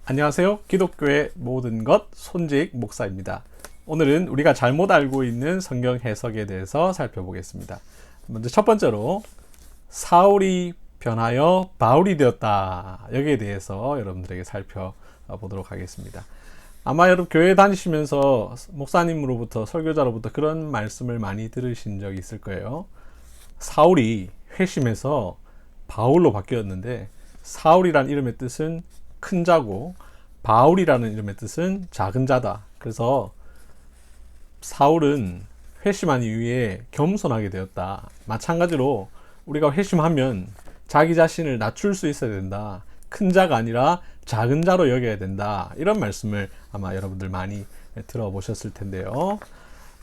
안녕하세요. 기독교의 모든 것 손직 목사입니다. 오늘은 우리가 잘못 알고 있는 성경 해석에 대해서 살펴보겠습니다. 먼저 첫 번째로 사울이 변하여 바울이 되었다. 여기에 대해서 여러분들에게 살펴보도록 하겠습니다. 아마 여러분 교회 다니시면서 목사님으로부터 설교자로부터 그런 말씀을 많이 들으신 적이 있을 거예요. 사울이 회심해서 바울로 바뀌었는데 사울이란 이름의 뜻은 큰 자고 바울이라는 이름의 뜻은 작은 자다. 그래서 사울은 회심한 이후에 겸손하게 되었다. 마찬가지로 우리가 회심하면 자기 자신을 낮출 수 있어야 된다. 큰 자가 아니라 작은 자로 여겨야 된다. 이런 말씀을 아마 여러분들 많이 들어보셨을 텐데요.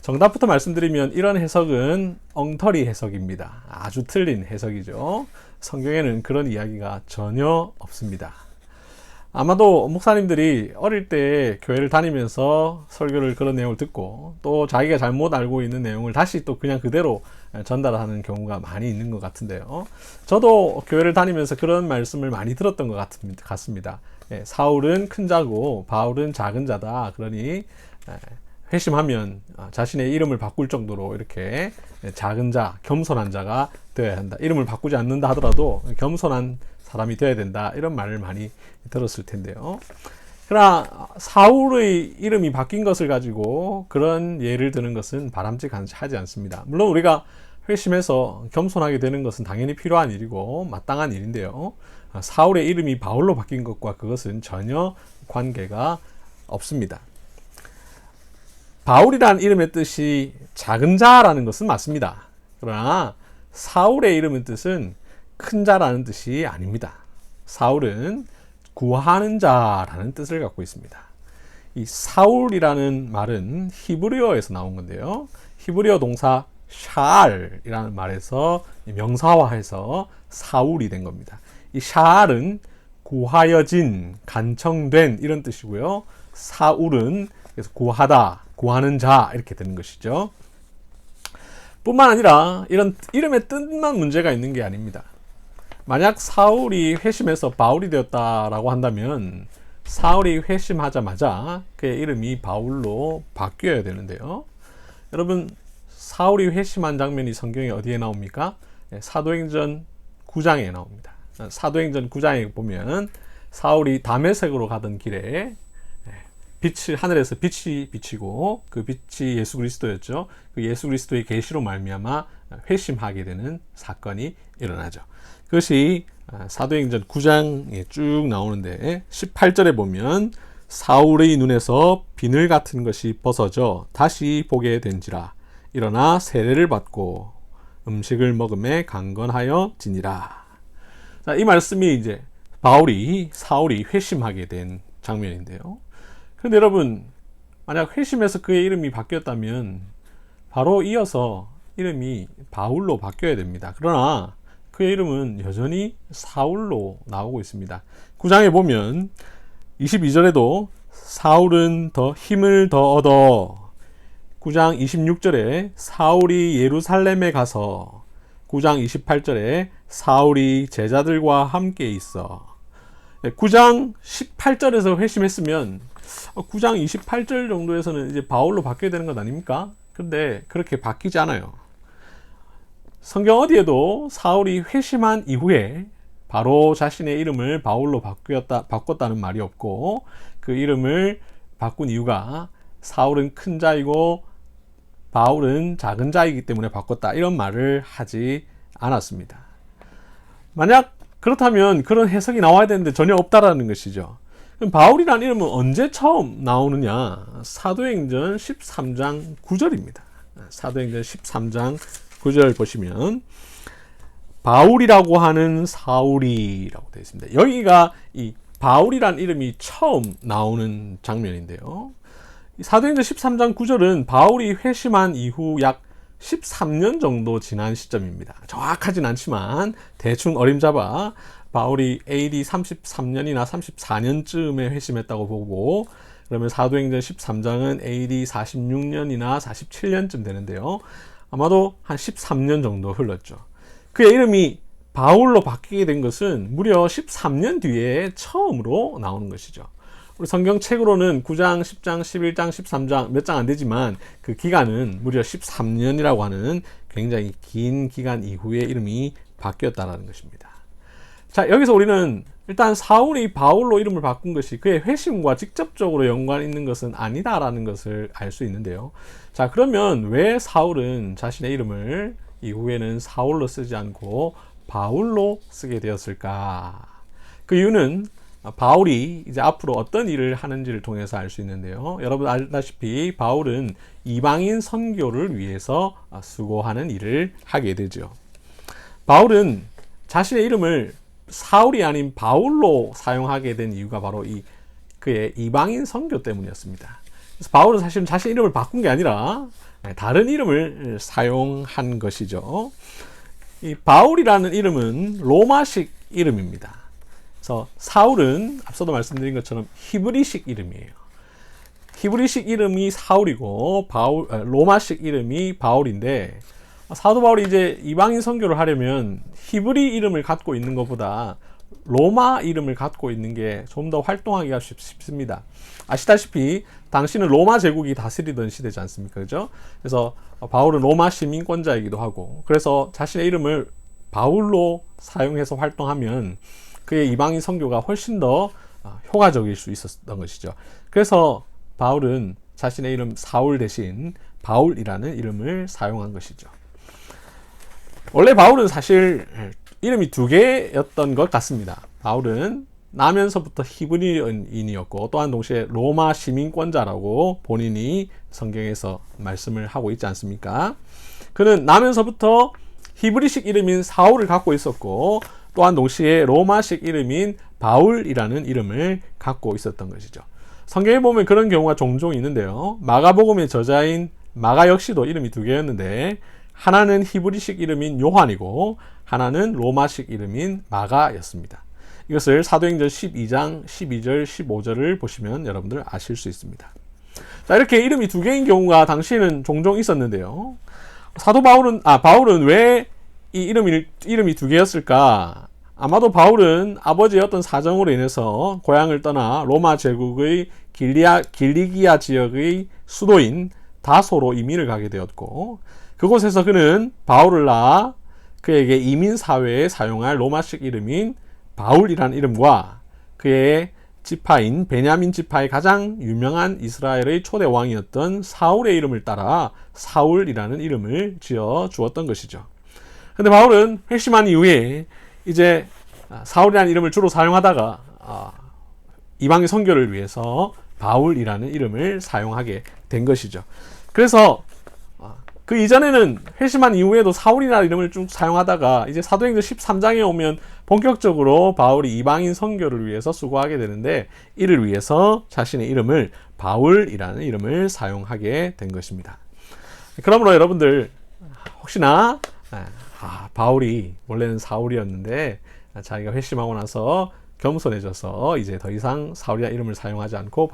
정답부터 말씀드리면 이런 해석은 엉터리 해석입니다. 아주 틀린 해석이죠. 성경에는 그런 이야기가 전혀 없습니다. 아마도 목사님들이 어릴 때 교회를 다니면서 설교를 그런 내용을 듣고 또 자기가 잘못 알고 있는 내용을 다시 또 그냥 그대로 전달하는 경우가 많이 있는 것 같은데요. 저도 교회를 다니면서 그런 말씀을 많이 들었던 것 같습니다. 사울은 큰 자고 바울은 작은 자다. 그러니 회심하면 자신의 이름을 바꿀 정도로 이렇게 작은 자, 겸손한 자가 되어야 한다. 이름을 바꾸지 않는다 하더라도 겸손한 사람이 되어야 된다. 이런 말을 많이 들었을 텐데요. 그러나 사울의 이름이 바뀐 것을 가지고 그런 예를 드는 것은 바람직하지 않습니다. 물론 우리가 회심해서 겸손하게 되는 것은 당연히 필요한 일이고 마땅한 일인데요. 사울의 이름이 바울로 바뀐 것과 그것은 전혀 관계가 없습니다. 바울이라는 이름의 뜻이 작은 자라는 것은 맞습니다. 그러나 사울의 이름의 뜻은 큰 자라는 뜻이 아닙니다. 사울은 구하는 자라는 뜻을 갖고 있습니다. 이 사울이라는 말은 히브리어에서 나온 건데요. 히브리어 동사 샤알이라는 말에서 명사화해서 사울이 된 겁니다. 이 샤알은 구하여진, 간청된 이런 뜻이고요. 사울은 그래서 구하다, 구하는 자 이렇게 되는 것이죠. 뿐만 아니라 이런 이름의 뜻만 문제가 있는 게 아닙니다. 만약 사울이 회심해서 바울이 되었다라고 한다면 사울이 회심하자마자 그의 이름이 바울로 바뀌어야 되는데요. 여러분 사울이 회심한 장면이 성경에 어디에 나옵니까? 사도행전 9장에 나옵니다. 사도행전 9장에 보면 사울이 다메섹으로 가던 길에 하늘에서 빛이 비치고 그 빛이 예수 그리스도였죠. 그 예수 그리스도의 계시로 말미암아 회심하게 되는 사건이 일어나죠. 그것이 사도행전 9장에 쭉 나오는데 18절에 보면 사울의 눈에서 비늘 같은 것이 벗어져 다시 보게 된지라 일어나 세례를 받고 음식을 먹음에 강건하여 지니라. 자, 이 말씀이 이제 사울이 회심하게 된 장면인데요. 그런데 여러분 만약 회심해서 그의 이름이 바뀌었다면 바로 이어서 이름이 바울로 바뀌어야 됩니다. 그러나 그의 이름은 여전히 사울로 나오고 있습니다. 9장에 보면 22절에도 사울은 더 힘을 더 얻어 9장 26절에 사울이 예루살렘에 가서 9장 28절에 사울이 제자들과 함께 있어 9장 18절에서 회심했으면 9장 28절 정도에서는 이제 바울로 바뀌어야 되는 것 아닙니까? 그런데 그렇게 바뀌지 않아요. 성경 어디에도 사울이 회심한 이후에 바로 자신의 이름을 바울로 바꿨다는 말이 없고 그 이름을 바꾼 이유가 사울은 큰 자이고 바울은 작은 자이기 때문에 바꿨다 이런 말을 하지 않았습니다. 만약 그렇다면 그런 해석이 나와야 되는데 전혀 없다라는 것이죠. 그럼 바울이라는 이름은 언제 처음 나오느냐? 사도행전 13장 9절입니다. 사도행전 13장 9절 보시면 바울이라고 하는 사울이라고 되어 있습니다. 여기가 이 바울이라는 이름이 처음 나오는 장면인데요. 사도행전 13장 9절은 바울이 회심한 이후 약 13년 정도 지난 시점입니다. 정확하진 않지만 대충 어림잡아 바울이 AD 33년이나 34년쯤에 회심했다고 보고 그러면 사도행전 13장은 AD 46년이나 47년쯤 되는데요. 아마도 한 13년 정도 흘렀죠. 그의 이름이 바울로 바뀌게 된 것은 무려 13년 뒤에 처음으로 나오는 것이죠. 우리 성경책으로는 9장, 10장, 11장, 13장 몇 장 안 되지만 그 기간은 무려 13년이라고 하는 굉장히 긴 기간 이후에 이름이 바뀌었다는 것입니다. 자, 여기서 우리는 일단 사울이 바울로 이름을 바꾼 것이 그의 회심과 직접적으로 연관 있는 것은 아니다라는 것을 알 수 있는데요. 자, 그러면 왜 사울은 자신의 이름을 이후에는 사울로 쓰지 않고 바울로 쓰게 되었을까? 그 이유는 바울이 이제 앞으로 어떤 일을 하는지를 통해서 알 수 있는데요. 여러분 알다시피 바울은 이방인 선교를 위해서 수고하는 일을 하게 되죠. 바울은 자신의 이름을 사울이 아닌 바울로 사용하게 된 이유가 바로 그의 이방인 선교 때문이었습니다. 그래서 바울은 사실은 자신의 이름을 바꾼 게 아니라 다른 이름을 사용한 것이죠. 이 바울이라는 이름은 로마식 이름입니다. 그래서 사울은 앞서도 말씀드린 것처럼 히브리식 이름이에요. 히브리식 이름이 사울이고 로마식 이름이 바울인데, 사도 바울이 이제 이방인 선교를 하려면 히브리 이름을 갖고 있는 것보다 로마 이름을 갖고 있는 게 좀 더 활동하기가 쉽습니다. 아시다시피 당시는 로마 제국이 다스리던 시대지 않습니까? 그죠? 그래서 바울은 로마 시민권자이기도 하고, 그래서 자신의 이름을 바울로 사용해서 활동하면 그의 이방인 선교가 훨씬 더 효과적일 수 있었던 것이죠. 그래서 바울은 자신의 이름 사울 대신 바울이라는 이름을 사용한 것이죠. 원래 바울은 사실 이름이 두 개였던 것 같습니다. 바울은 나면서부터 히브리인이었고 또한 동시에 로마 시민권자라고 본인이 성경에서 말씀을 하고 있지 않습니까? 그는 나면서부터 히브리식 이름인 사울을 갖고 있었고 또한 동시에 로마식 이름인 바울이라는 이름을 갖고 있었던 것이죠. 성경에 보면 그런 경우가 종종 있는데요. 마가복음의 저자인 마가 역시도 이름이 두 개였는데 하나는 히브리식 이름인 요한이고 하나는 로마식 이름인 마가였습니다. 이것을 사도행전 12장 12절 15절을 보시면 여러분들 아실 수 있습니다. 자, 이렇게 이름이 두 개인 경우가 당시에는 종종 있었는데요. 바울은 왜 이 이름이 두 개였을까? 아마도 바울은 아버지의 어떤 사정으로 인해서 고향을 떠나 로마 제국의 길리기아 지역의 수도인 다소로 이민을 가게 되었고, 그곳에서 그는 바울을 낳아 그에게 이민사회에 사용할 로마식 이름인 바울이라는 이름과 그의 지파인 베냐민 지파의 가장 유명한 이스라엘의 초대 왕이었던 사울의 이름을 따라 사울이라는 이름을 지어 주었던 것이죠. 근데 바울은 회심한 이후에 이제 사울이라는 이름을 주로 사용하다가 이방인 선교를 위해서 바울이라는 이름을 사용하게 된 것이죠. 그래서 그 이전에는 회심한 이후에도 사울이라는 이름을 쭉 사용하다가 이제 사도행전 13장에 오면 본격적으로 바울이 이방인 선교를 위해서 수고하게 되는데, 이를 위해서 자신의 이름을 바울이라는 이름을 사용하게 된 것입니다. 그러므로 여러분들 혹시나 바울이 원래는 사울이었는데 자기가 회심하고 나서 겸손해져서 이제 더 이상 사울이라는 이름을 사용하지 않고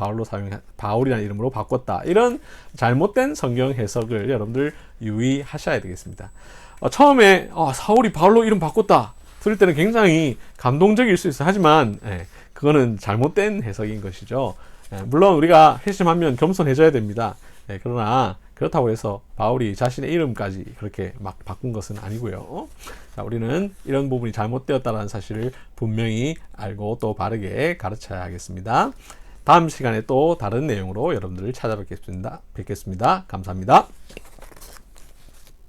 바울이라는 이름으로 바꿨다, 이런 잘못된 성경 해석을 여러분들 유의하셔야 되겠습니다. 처음에 사울이 바울로 이름 바꿨다 들을 때는 굉장히 감동적일 수 있어요. 하지만 그거는 잘못된 해석인 것이죠. 물론 우리가 회심하면 겸손해져야 됩니다. 그러나 그렇다고 해서 바울이 자신의 이름까지 그렇게 막 바꾼 것은 아니고요. 자, 우리는 이런 부분이 잘못되었다는 사실을 분명히 알고 또 바르게 가르쳐야 하겠습니다. 다음 시간에 또 다른 내용으로 여러분들을 찾아뵙겠습니다. 감사합니다.